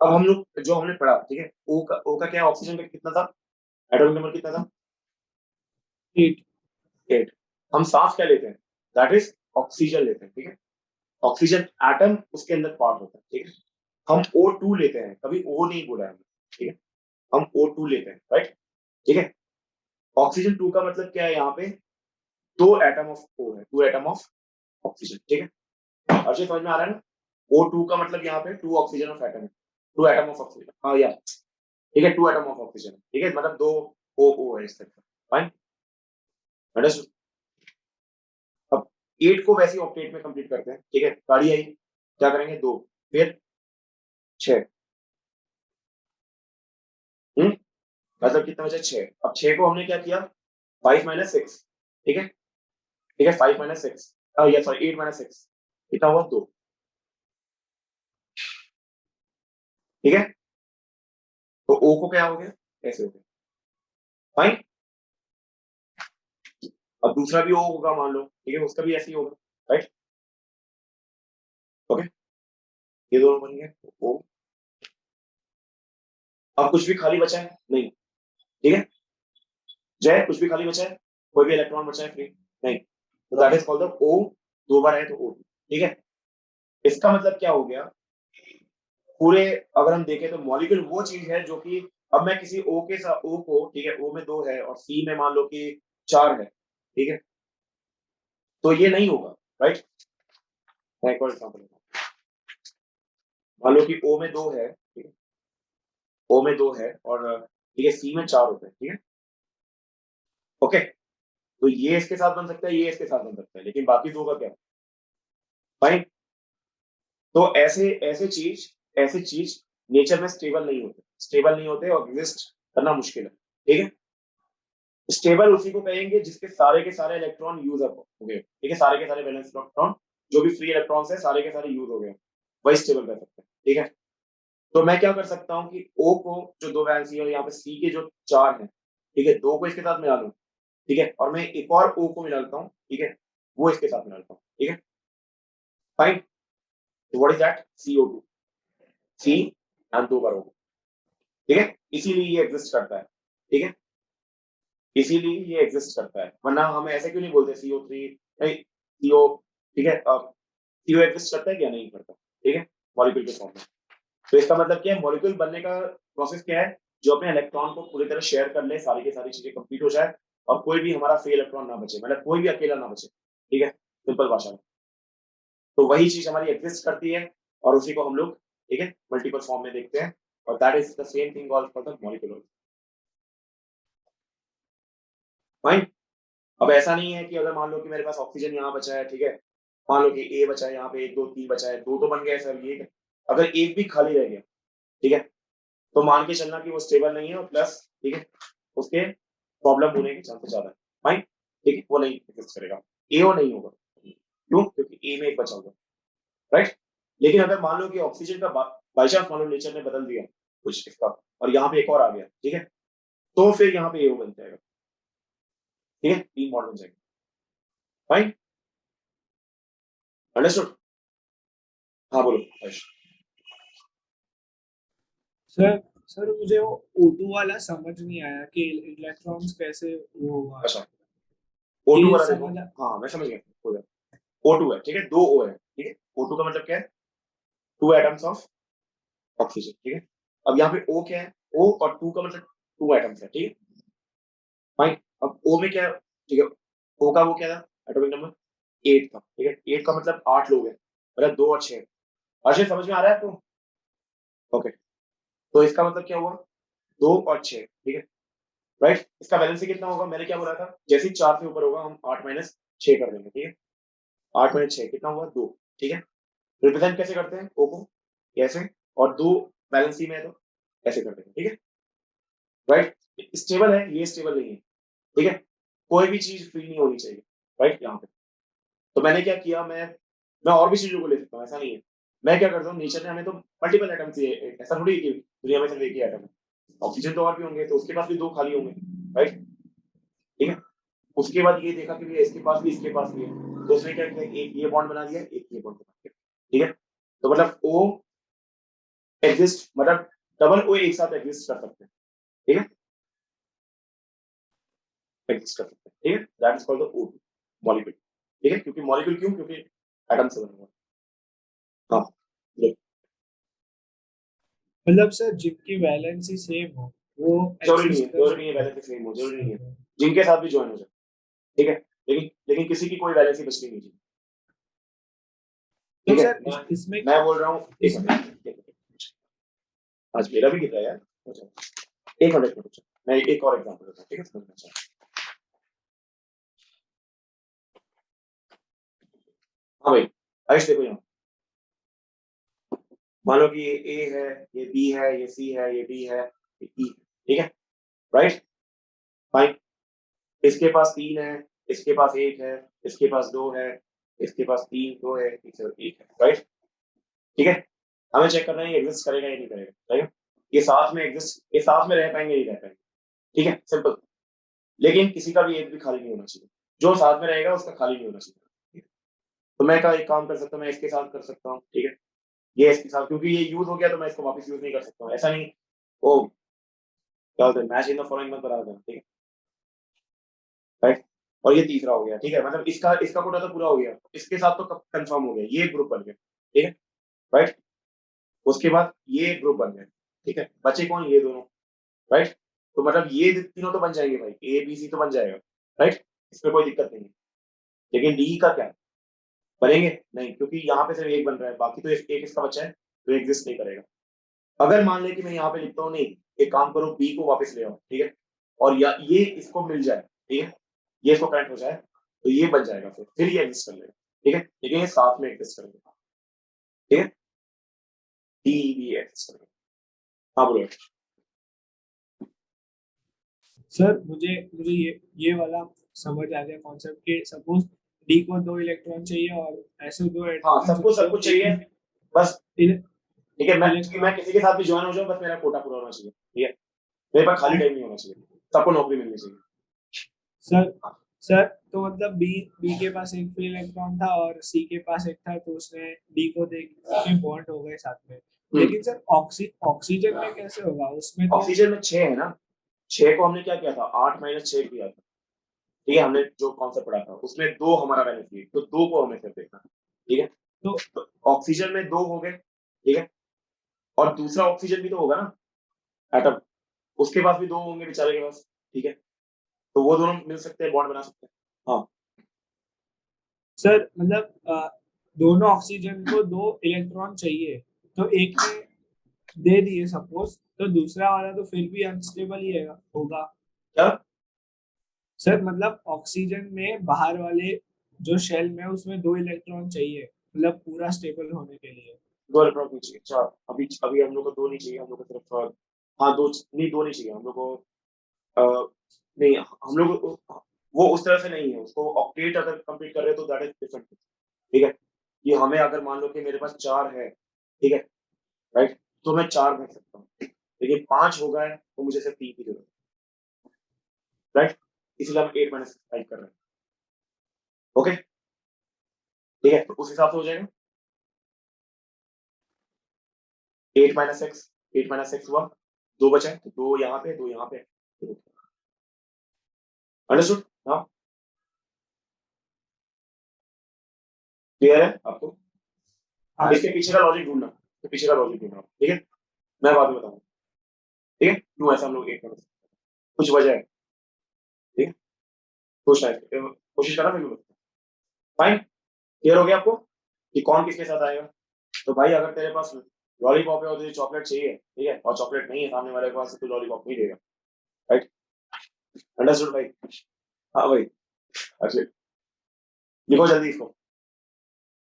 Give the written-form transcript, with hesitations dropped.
अब हम लोग जो हमने पढ़ा, ठीक है, ओ का क्या, ऑक्सीजन का कितना था, एटॉमिक नंबर कितना था, 8। 8। हम सांस क्या लेते हैं, दैट इज ऑक्सीजन लेते हैं, ठीक है, ऑक्सीजन एटम उसके अंदर पार्ट होता है, ठीक है। हम O2 लेते हैं, कभी O नहीं बोला है हमने, ठीक है, हम O2 लेते हैं, राइट, ठीक है। ऑक्सीजन 2 का मतलब क्या है, यहाँ पे 2 एटम ऑफ O है, 2 एटम ऑफ ऑक्सीजन, ठीक है। अर्षित समझ में आ रहा है ना, O2 का मतलब यहाँ पे 2 ऑक्सीजन ऑफ एटम है, 2 एटम ऑफ ऑक्सीजन, हाँ यार, ठीक है, 2 एटम ऑफ ऑक्सीजन, ठीक है, मतलब 2 O है इस तरह का, फाइन, अंडरस्टूड। अब 8 को वैसे ही ऑक्टेट में कंप्लीट करते हैं, ठीक है, गाड़ी आई, क्या करेंगे, 2, फिर 6, मतलब कितना बचा, 6। अब 6 को हमने क्या किया, 5 - 6, ठीक है, ठीक है, 5 - 6, या सॉरी 8 - 6, कितना हुआ, 2, ठीक है। तो O को क्या हो गया, ऐसे हो गया, फाइन। अब दूसरा भी O होगा मान लो, ठीक है, उसका भी ऐसे ही होगा, राइट, ओके, ये दोनों बन गए O। अब कुछ भी खाली बचा है नहीं, ठीक है, जय कुछ भी खाली बचा है, कोई भी इलेक्ट्रॉन बचा है फ्री नहीं, तो that is called the O, 2 बार है तो O, ठीक है। इसका मतलब क्या हो गया, पूरे अगर हम देखें तो मॉलिक्यूल वो चीज है जो कि, अब मैं किसी O के साथ O को, ठीक है, O में 2 है और C में मान लो कि 4 है, ठीक है, तो ये नहीं होगा, राइट। मैं एक और एग्जांपल देता हूं, मान लो कि O में 2 है, ठीक है, O में 2 है और ठीक है, C में 4 होते हैं, ठीक है, ओके, तो ये इसके साथ बन सकता है, ये इसके साथ बन सकता है, लेकिन बाकी 2 का क्या, फाइन। तो ऐसे चीज नेचर में स्टेबल नहीं होते, स्टेबल नहीं होते और एग्जिस्ट करना मुश्किल है, ठीक है। स्टेबल उसी को कहेंगे जिसके सारे के सारे इलेक्ट्रॉन यूज अप हो गए, ठीक है, सारे के सारे वैलेंस इलेक्ट्रॉन जो भी फ्री इलेक्ट्रॉन्स है सारे के सारे यूज हो गए, वही स्टेबल कर सकते हैं, ठीक है। तो मैं क्या कर सकता हूँ कि O को जो 2 वैलेंसी है और यहाँ पे C के जो 4 है, ठीक है, 2 को इसके साथ मिला लूं, ठीक है, और मैं एक और O को मिला लेता हूँ, ठीक है, वो इसके साथ मिला लेता हूँ, ठीक है, फाइन। तो what is that, CO2, C and 2 bar O, ठीक है, इसीलिए ये एग्जिस्ट करता है, ठीक है, इसीलिए ये एग्जिस्ट करता है, वरना हम ऐसे क्यों नहीं बोलते CO3 नहीं, CO, ठीक है, CO एग्जिस्ट करता है क्या, नहीं करता, ठीक है, मॉलिक्यूल के फॉर्म में। तो इसका मतलब क्या है, मॉलिक्यूल बनने का प्रोसेस क्या है, जो अपने इलेक्ट्रॉन को पूरी तरह शेयर कर ले, सारी की सारी चीजें कंप्लीट हो जाए और कोई भी हमारा फ्री इलेक्ट्रॉन ना बचे, मतलब कोई भी अकेला ना बचे, ठीक है, सिंपल भाषा में। तो वही चीज हमारी एग्जिस्ट करती है और उसी को हम लोग, ठीक है, मल्टीपल फॉर्म में देखते हैं, और that is the same thing all for the molecule, fine. अब ऐसा नहीं है कि अगर मान लो कि मेरे पास ऑक्सीजन यहाँ बचा है, ठीक है, मान लो कि ए बचा है यहाँ पे, 1 2 3 बचा है, 2 तो बन गया है सर, ये अगर एक भी खाली रह गया, ठीक है, तो मान के चलना कि वो स्टेबल नहीं है और प्लस, ठीक है, उसके प्रॉब्लम होने के चांसेस ज्यादा है, फाइन, ठीक है, वो नहीं एग्जिस्ट करेगा, एओ नहीं होगा, क्यों, क्योंकि ए में एक बचा होगा, राइट। लेकिन अगर मान लो कि ऑक्सीजन का बाई चांस मान लो नेचर ने बदल दिया कुछ इसका और यहाँ पे एक और आ गया, ठीक है, तो फिर यहाँ पे एओ बन जाएगा, ठीक है, 3 बॉन्ड बन जाएगा, फाइन, अंडरस्टूड। हाँ बोलो हर्ष। सर सर मुझे वो O2 वाला समझ नहीं आया कि इलेक्ट्रॉन्स कैसे वो हुआ। अच्छा, O2 ये वाला देखो, समझ हाँ मैं समझ गया, हो गया, O2 है, ठीक है, 2 O है, ठीक है, O2 का मतलब क्या है, 2 एटम्स ऑफ ऑक्सीजन, ठीक है। अब यहाँ पे O क्या है, O और 2 का मतलब 2 एटम्स है, ठीक है, फाइन। अब O में क्या है, ठीक है, O का वो क्या था, एटॉमिक नंबर 8 था, ठीक है, 8 का मतलब 8 लोग हैं, मतलब 2 और 6, अर्षित समझ में आ रहा है आपको, ओके। तो इसका मतलब क्या हुआ, 2 और 6, ठीक है, राइट। इसका वैलेंसी कितना होगा, मैंने क्या बोला था, जैसे ही 4 से ऊपर होगा हम 8 - 6 कर देंगे, ठीक है, 8 - 6 कितना हुआ, 2, ठीक है। रिप्रेजेंट कैसे करते हैं O को, कैसे, और 2 वैलेंसी में है तो ऐसे कर देंगे, ठीक है, राइट। स्टेबल है, ये स्टेबल नहीं है, ठीक है, कोई भी चीज फ्री नहीं होनी चाहिए, राइट, यहाँ पे। तो मैंने क्या किया, मैं और भी चीजों को ले सकता हूँ, ऐसा नहीं है, मैं क्या करता हूँ, नेचर ने हमें तो मल्टीपल एटम दिए, ऐसा थोड़ी है कि दुनिया में सिर्फ एक ही एटम है, ऑक्सीजन तो और भी होंगे, तो उसके पास भी 2 खाली होंगे, राइट, ठीक है। उसके बाद ये देखा कि भैया इसके पास भी, इसके पास भी है, तो उसने क्या किया, एक ये बॉन्ड बना दिया, एक ये बॉन्ड बना दिया, ठीक है। तो मतलब O एग्जिस्ट, मतलब डबल ओ एक साथ एग्जिस्ट कर सकते हैं, ठीक है, एग्जिस्ट कर सकते हैं, ठीक है, that is called the O2 molecule, ठीक है, क्योंकि मॉलिक्यूल क्यों, क्योंकि एटम से बना हुआ है। हाँ, मतलब सर जिनकी वैलेंसी सेम हो वो जरूरी नहीं है, एक्सिस्ट कर जरूरी नहीं है सकते वैलेंसी सेम हो, जरूरी नहीं है, हैं। जिनके साथ भी ज्वाइन हो जाए, ठीक है, लेकिन लेकिन किसी की कोई वैलेंसी बचनी नहीं चाहिए, तो ठीक है। सर इसमें मैं बोल रहा हूँ, एक इसमें मिनट, आज मेरा भी गिर रहा है यार, अच्छा, एक मिनट रुको, मैं एक और एग्जांपल देता हूँ, ठीक है, समझना चाहिए। हाँ भाई, आयुष देखो यहाँ, मान लो कि ये ए है, ये बी है, ये सी है, ये डी है, ये ई है, ठीक है, राइट, फाइन, इसके पास 3 है, इसके पास 1 है, इसके पास 2 है, इसके पास 3 2 है, इसके पास 1 है, राइट, ठीक है, हमें चेक करना है ये एग्जिस्ट करेगा या नहीं करेगा, राइट, ये साथ में एग्जिस्ट, ये साथ में रह पाएंगे नहीं रह पाएंगे, ठीक है, सिंपल, लेकिन किसी का भी एक भी खाली नहीं होना चाहिए, जो साथ में रहेगा उसका खाली नहीं होना चाहिए, ठीक है? तो मैं का एक काम कर सकता हूँ, मैं इसके साथ कर सकता हूँ, ठीक है, ये इसके साथ, क्योंकि ये यूज हो गया तो मैं इसको वापस यूज नहीं कर सकता हूँ, ऐसा नहीं, वो क्या होता है, मैच इन द फॉलोइंग मत बना देना, ठीक है, राइट, और ये तीसरा हो गया, ठीक है, मतलब इसका इसका कोटा तो पूरा हो गया, इसके साथ तो कंफर्म हो गया, ये ग्रुप बन गया, ठीक है, राइट, उसके बाद ये ग्रुप बन गया, ठीक है, बचे कौन, ये दोनों, राइट, तो मतलब ये तीनों तो बन जाएंगे भाई, ए बी सी तो बन जाएगा, राइट, इसमें कोई दिक्कत नहीं है, लेकिन डी का क्या बनेंगे नहीं, क्योंकि यहाँ पे सिर्फ एक बन रहा है, बाकी तो एक इसका बच्चा है, तो एग्जिस्ट नहीं करेगा। अगर मान ले कि मैं यहाँ पे लिखता हूँ नहीं, एक काम करो बी को वापस ले आओ, ठीक है, और या ये इसको मिल जाए, ठीक है, ये इसको कनेक्ट हो जाए, तो ये बन जाएगा, फिर ये एग्जिस्ट कर लेगा, ठीक है, लेकिन ये साथ में एग्जिस्ट करेगा, ठीक है, डी बी एग्जिस्ट करेगा। हाँ बोलो। सर मुझे मुझे ये वाला समझ आ गया कॉन्सेप्ट कि सपोज डी को 2 इलेक्ट्रॉन चाहिए और ऐसे 2 हाँ, एटॉम्स सब जिनको कुछ एक चाहिए, ही बस, ठीक है, मैं इलेक्ट्रॉन। किसी के साथ भी ज्वाइन हो जाऊँ, बस मेरा कोटा पूरा होना चाहिए, ठीक है, मेरे पास खाली टाइम नहीं होना चाहिए, सबको नौकरी मिलनी चाहिए। सर हाँ, सर तो मतलब बी बी के पास एक फ्री इलेक्ट्रॉन था और सी के पास एक था, तो उसने डी को देख के बॉन्ड हो गए साथ में। लेकिन सर ऑक्सीजन में कैसे होगा, उसमें तो ऑक्सीजन में 6 है ना, 6 को हमने क्या किया था, 8 - 6 किया था, ठीक है, हमने जो कॉन्सेप्ट पढ़ा था उसमें 2 हमारा बेनिफिट, तो 2 को हमें फिर देखना, ठीक है, तो तो ऑक्सीजन में 2 हो गए, ठीक है, और दूसरा ऑक्सीजन भी तो होगा ना, एटम, उसके पास भी 2 होंगे बेचारे के पास, ठीक है, तो वो दोनों मिल सकते हैं, बॉन्ड बना सकते हैं। हाँ, सर मतलब दोनों ऑक्सीजन को 2 इलेक्ट्रॉन चाहिए, तो एक ने दे दिए सपोज, तो दूसरा वाला तो फिर भी अनस्टेबल ही होगा। क्या, सर मतलब ऑक्सीजन में बाहर वाले जो शेल में उसमें 2 इलेक्ट्रॉन चाहिए, मतलब पूरा स्टेबल होने के लिए। 2 इलेक्ट्रॉन नहीं चाहिए, 4, अभी अभी हम लोग को 2 नहीं चाहिए, हम लोग को सिर्फ हाँ 2 नहीं, 2 नहीं चाहिए हम लोग को, अ, नहीं, हम लोग वो उस तरह से नहीं है, उसको ऑक्टेट अगर कंप्लीट कर रहे हैं तो दैट इज डिफरेंट, ठीक है, कि हमें अगर मान लो कि मेरे पास 4 है, ठीक है, राइट, तो मैं 4 भर सकता हूँ, लेकिन 5 हो गए तो मुझे सिर्फ 3 की जरूरत है, राइट, इसलिए हम 8 - 5 कर रहे हैं, ओके, ठीक है, तो उस हिसाब से हो जाएगा 8 - 6, 8 - 6 हुआ, 2 बचा, तो 2 यहाँ पे, 2 यहाँ पे, अंडरस्टूड, हाँ, क्लियर है आपको, हाँ इसके पीछे का लॉजिक ढूंढना, तो पीछे का लॉजिक ढूंढना, ठीक है, मैं बाद में बताऊंगा, ठीक है, क्यों ऐसा हम लोग एक कुछ वजह है, ठीक है, तो शायद कोशिश करना, फिर फाइन, क्लियर हो गया आपको कि कौन किसके साथ आएगा, तो भाई अगर तेरे पास लॉलीपॉप है और तुझे चॉकलेट चाहिए, ठीक है, और चॉकलेट नहीं है सामने वाले के पास, तो लॉलीपॉप नहीं देगा, राइट, अंडरस्टूड भाई, हाँ भाई, अच्छा, लिखो जल्दी इसको।